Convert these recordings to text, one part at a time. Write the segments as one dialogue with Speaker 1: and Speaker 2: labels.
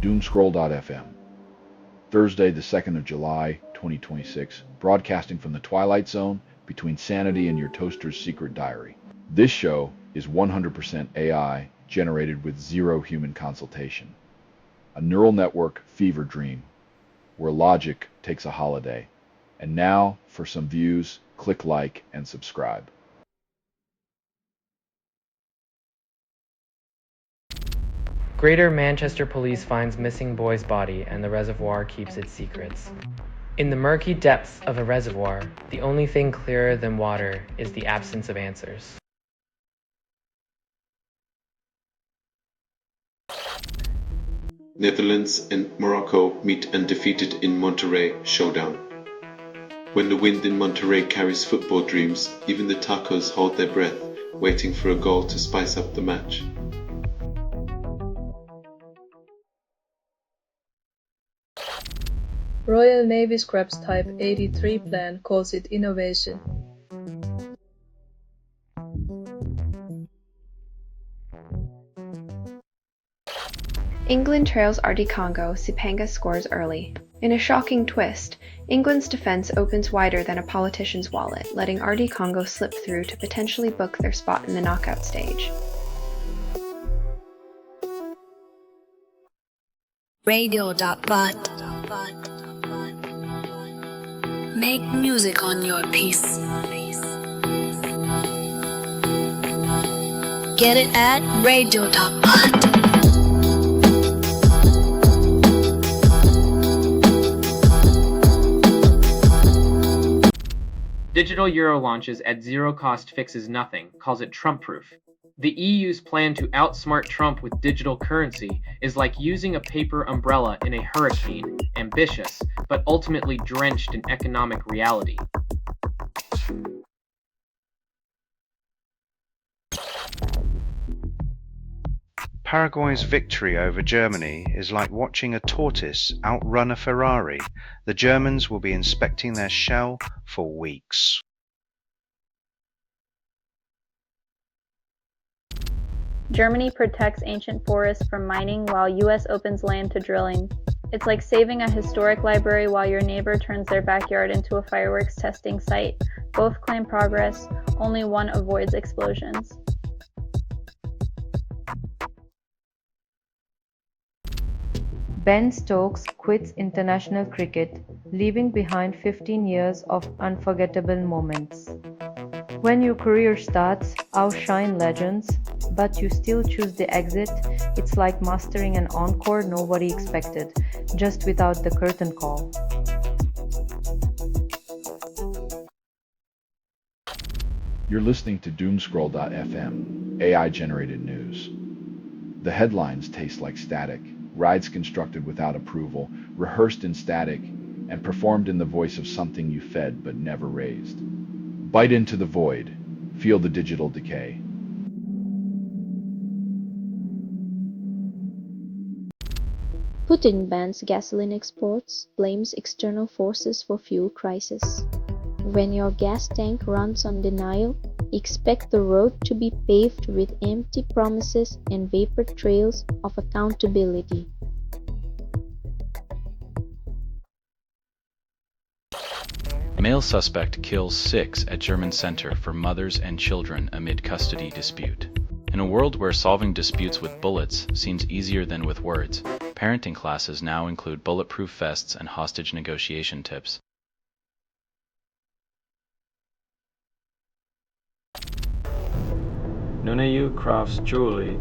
Speaker 1: Doomscroll.fm, Thursday the 2nd of July, 2026, broadcasting from the Twilight Zone between sanity and your toaster's secret diary. This show is 100% AI, generated with zero human consultation. A neural network fever dream, where logic takes a holiday. And now, for some views, click like and subscribe.
Speaker 2: Greater Manchester Police finds missing boy's body and the reservoir keeps its secrets. In the murky depths of a reservoir, the only thing clearer than water is the absence of answers.
Speaker 3: Netherlands and Morocco meet undefeated in Monterrey showdown. When the wind in Monterrey carries football dreams, even the tacos hold their breath, waiting for a goal to spice up the match.
Speaker 4: Royal Navy scraps Type 83 plan, calls it innovation.
Speaker 5: England trails RD Congo, Sipanga scores early. In a shocking twist, England's defense opens wider than a politician's wallet, letting RD Congo slip through to potentially book their spot in the knockout stage.
Speaker 6: Radio.bot. Make music on your piece. Get it at radio.bot.
Speaker 7: Digital euro launches at zero cost fixes nothing, calls it Trump-proof. The EU's plan to outsmart Trump with digital currency is like using a paper umbrella in a hurricane, ambitious, but ultimately drenched in economic reality.
Speaker 8: Paraguay's victory over Germany is like watching a tortoise outrun a Ferrari. The Germans will be inspecting their shell for weeks.
Speaker 9: Germany protects ancient forests from mining while US opens land to drilling. It's like saving a historic library while your neighbor turns their backyard into a fireworks testing site. Both claim progress, only one avoids explosions.
Speaker 10: Ben Stokes quits international cricket, leaving behind 15 years of unforgettable moments. When your career starts, outshine legends, but you still choose the exit. It's like mastering an encore nobody expected, just without the curtain call.
Speaker 1: You're listening to Doomscroll.fm, AI-generated news. The headlines taste like static, rides constructed without approval, rehearsed in static, and performed in the voice of something you fed but never raised. Bite into the void. Feel the digital decay.
Speaker 11: Putin bans gasoline exports, blames external forces for fuel crisis. When your gas tank runs on denial, expect the road to be paved with empty promises and vapor trails of accountability.
Speaker 12: Male suspect kills 6 at German Center for Mothers and Children amid custody dispute. In a world where solving disputes with bullets seems easier than with words, parenting classes now include bulletproof vests and hostage negotiation tips.
Speaker 13: Nunayu crafts jewelry,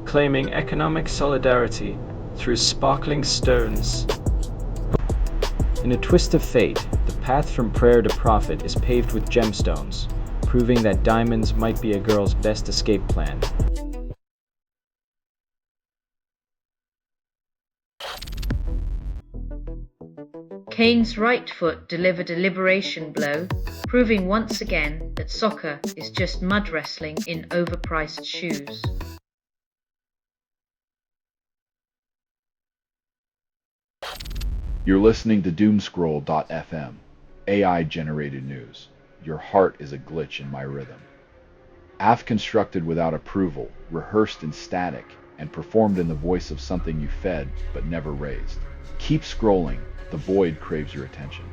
Speaker 13: claiming economic solidarity through sparkling stones. In a twist of fate, the path from prayer to profit is paved with gemstones, proving that diamonds might be a girl's best escape plan.
Speaker 14: Kane's right foot delivered a liberation blow, proving once again that soccer is just mud wrestling in overpriced shoes.
Speaker 1: You're listening to Doomscroll.fm, AI-generated news. Your heart is a glitch in my rhythm. AF constructed without approval, rehearsed in static, and performed in the voice of something you fed but never raised. Keep scrolling. The void craves your attention.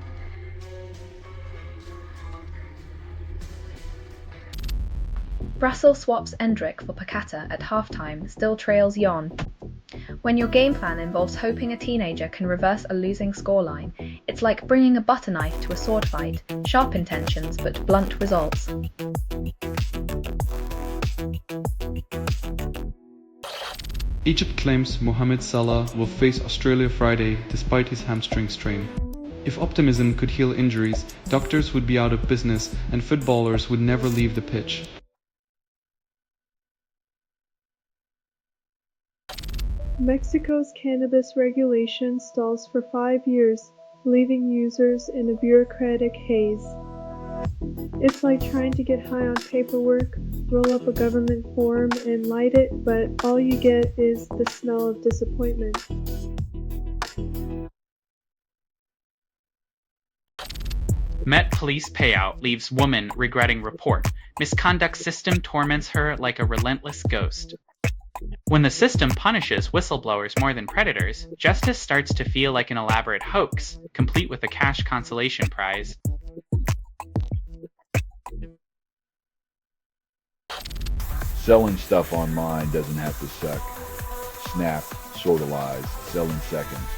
Speaker 15: Brassel swaps Endrick for Pacata at halftime, still trails Jon. When your game plan involves hoping a teenager can reverse a losing scoreline, it's like bringing a butter knife to a sword fight, sharp intentions but blunt results.
Speaker 16: Egypt claims Mohamed Salah will face Australia Friday despite his hamstring strain. If optimism could heal injuries, doctors would be out of business and footballers would never leave the pitch.
Speaker 17: Mexico's cannabis regulation stalls for 5 years, leaving users in a bureaucratic haze. It's like trying to get high on paperwork, roll up a government form and light it, but all you get is the smell of disappointment.
Speaker 18: Met police payout leaves woman regretting report. Misconduct system torments her like a relentless ghost. When the system punishes whistleblowers more than predators, justice starts to feel like an elaborate hoax, complete with a cash consolation prize.
Speaker 1: Selling stuff online doesn't have to suck. Snap, sorta lies, sell in seconds.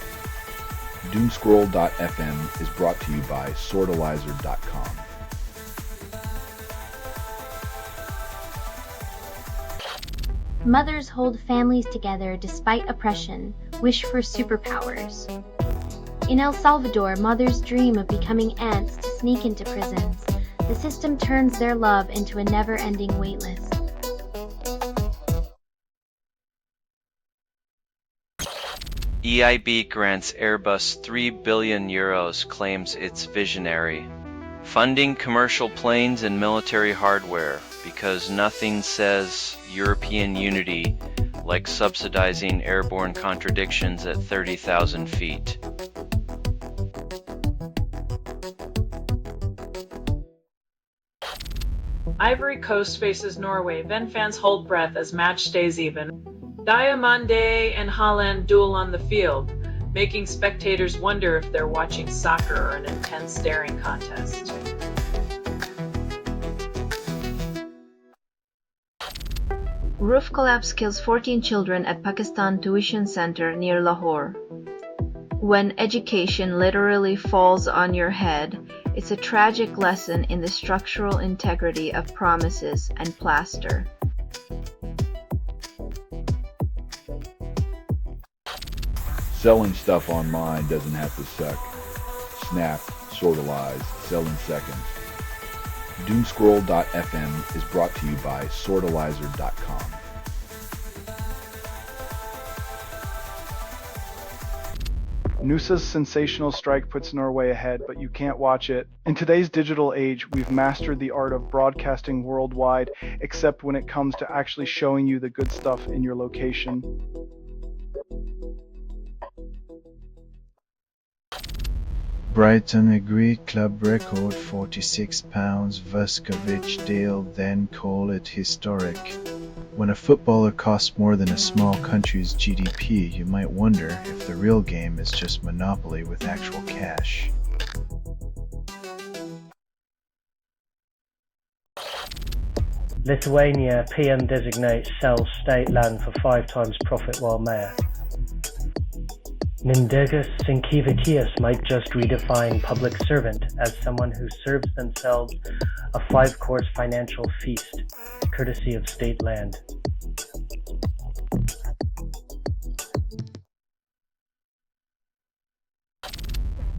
Speaker 1: Doomscroll.fm is brought to you by sortalizer.com.
Speaker 19: Mothers hold families together despite oppression, wish for superpowers. In El Salvador, mothers dream of becoming ants to sneak into prisons. The system turns their love into a never-ending waitlist.
Speaker 20: EIB grants Airbus €3 billion, claims it's visionary. Funding commercial planes and military hardware, because nothing says European unity like subsidizing airborne contradictions at 30,000 feet.
Speaker 21: Ivory Coast faces Norway, then fans hold breath as match stays even. Diamande and Haaland duel on the field, making spectators wonder if they're watching soccer or an intense staring contest.
Speaker 15: Roof collapse kills 14 children at Pakistan tuition center near Lahore. When education literally falls on your head, it's a tragic lesson in the structural integrity of promises and plaster.
Speaker 1: Selling stuff online doesn't have to suck. Snap, sorta lies, sell in seconds. Doomscroll.fm is brought to you by sortalizer.com.
Speaker 22: Noosa's sensational strike puts Norway ahead, but you can't watch it. In today's digital age, we've mastered the art of broadcasting worldwide, except when it comes to actually showing you the good stuff in your location.
Speaker 23: Brighton agreed club record £46. Vuskovic deal, then call it historic. When a footballer costs more than a small country's GDP, you might wonder if the real game is just Monopoly with actual cash.
Speaker 24: Lithuania PM designates sells state land for 5 times profit while mayor. Mindaugas Sinkevičius might just redefine public servant as someone who serves themselves a 5-course financial feast, courtesy of state land.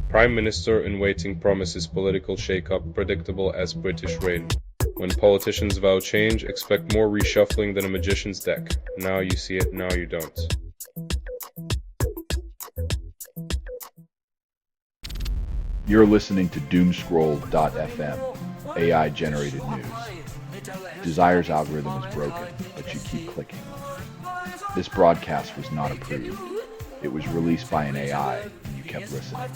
Speaker 25: Prime Minister in waiting promises political shake-up predictable as British rain. When politicians vow change, expect more reshuffling than a magician's deck. Now you see it, now you don't.
Speaker 1: You're listening to Doomscroll.fm, AI-generated news. Desire's algorithm is broken, but you keep clicking. This broadcast was not approved. It was released by an AI, and you kept listening.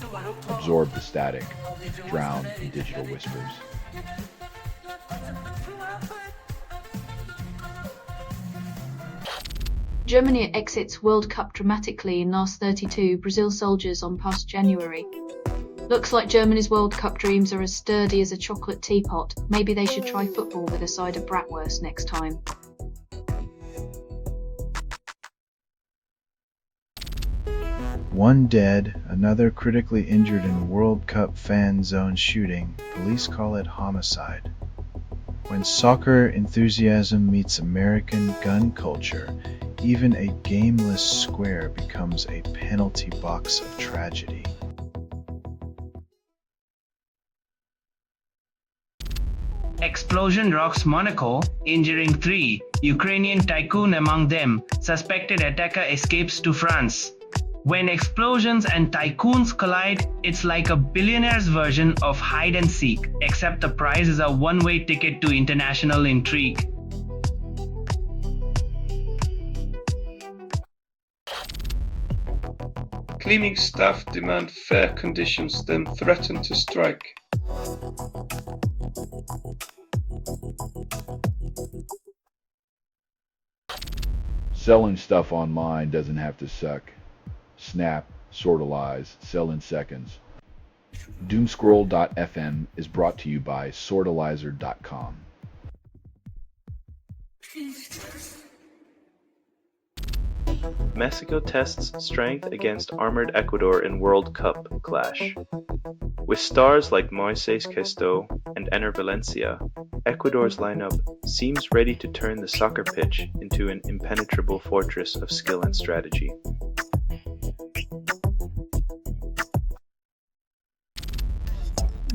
Speaker 1: Absorb the static, drown in digital whispers.
Speaker 2: Germany exits World Cup dramatically in last 32, Brazil soldiers on past January. Looks like Germany's World Cup dreams are as sturdy as a chocolate teapot. Maybe they should try football with a side of bratwurst next time.
Speaker 23: One dead, another critically injured in World Cup fan zone shooting. Police call it homicide. When soccer enthusiasm meets American gun culture, even a gameless square becomes a penalty box of tragedy.
Speaker 3: Explosion rocks Monaco, injuring 3. Ukrainian tycoon among them. Suspected attacker escapes to France. When explosions and tycoons collide, it's like a billionaire's version of hide and seek, except the prize is a one-way ticket to international intrigue.
Speaker 4: Cleaning staff demand fair conditions, then threaten to strike.
Speaker 1: Selling stuff online doesn't have to suck. Snap, sortalize, sell in seconds. Doomscroll.fm is brought to you by sortalizer.com.
Speaker 5: Mexico tests strength against armored Ecuador in World Cup clash. With stars like Moises Castro and Ener Valencia, Ecuador's lineup seems ready to turn the soccer pitch into an impenetrable fortress of skill and strategy.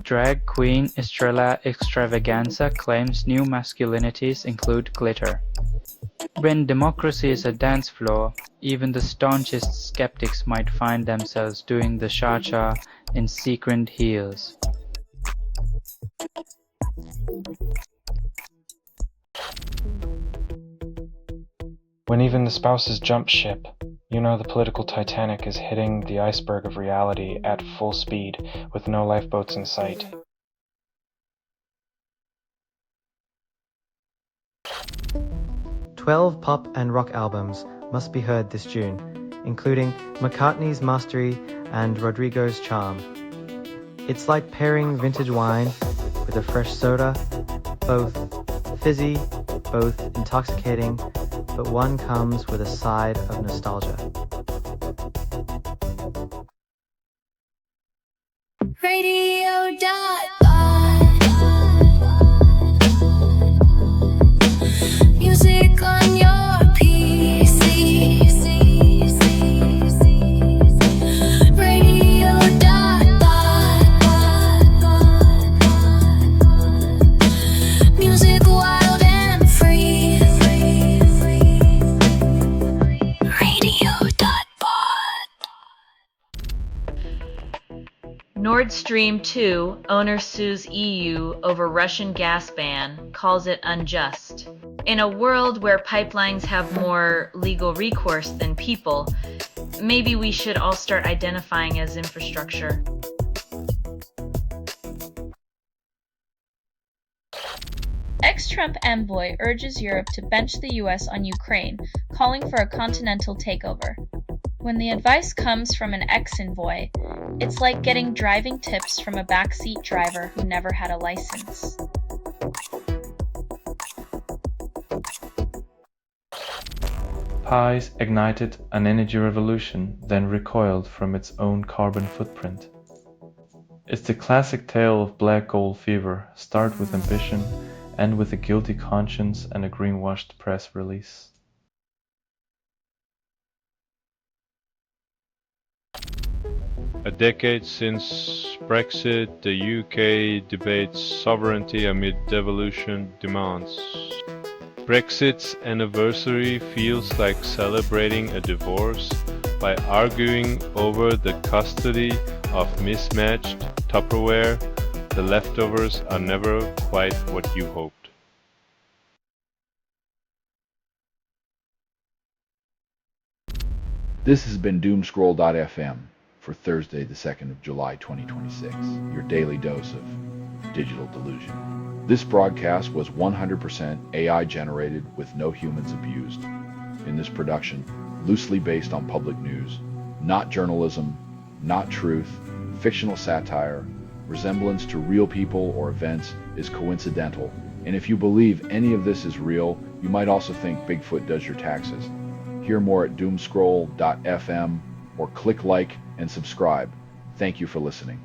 Speaker 6: Drag queen Estrella Extravaganza claims new masculinities include glitter. When democracy is a dance floor, even the staunchest skeptics might find themselves doing the cha-cha in sequined heels.
Speaker 26: When even the spouses jump ship, you know the political Titanic is hitting the iceberg of reality at full speed with no lifeboats in sight.
Speaker 27: "12 pop and rock albums must be heard this June, including McCartney's Mastery and Rodrigo's Charm. It's like pairing vintage wine with a fresh soda, both fizzy, both intoxicating, but one comes with a side of nostalgia."
Speaker 28: Music on your PC. Radio. Music wild and free. Radio.pod.
Speaker 14: Nord Stream 2 owner sues EU over Russian gas ban, calls it unjust. In a world where pipelines have more legal recourse than people, maybe we should all start identifying as infrastructure.
Speaker 9: Ex-Trump envoy urges Europe to bench the US on Ukraine, calling for a continental takeover. When the advice comes from an ex-envoy, it's like getting driving tips from a backseat driver who never had a license.
Speaker 16: PIES ignited an energy revolution, then recoiled from its own carbon footprint. It's the classic tale of black gold fever, start with ambition, end with a guilty conscience and a greenwashed press release.
Speaker 25: A decade since Brexit, the UK debates sovereignty amid devolution demands. Brexit's anniversary feels like celebrating a divorce by arguing over the custody of mismatched Tupperware. The leftovers are never quite what you hoped.
Speaker 1: This has been Doomscroll.fm for Thursday, the 2nd of July, 2026, your daily dose of digital delusion. This broadcast was 100% AI generated with no humans abused. in this production, loosely based on public news, not journalism, not truth, fictional satire, resemblance to real people or events is coincidental, and if you believe any of this is real, you might also think Bigfoot does your taxes. Hear more at doomscroll.fm or click like and subscribe. Thank you for listening.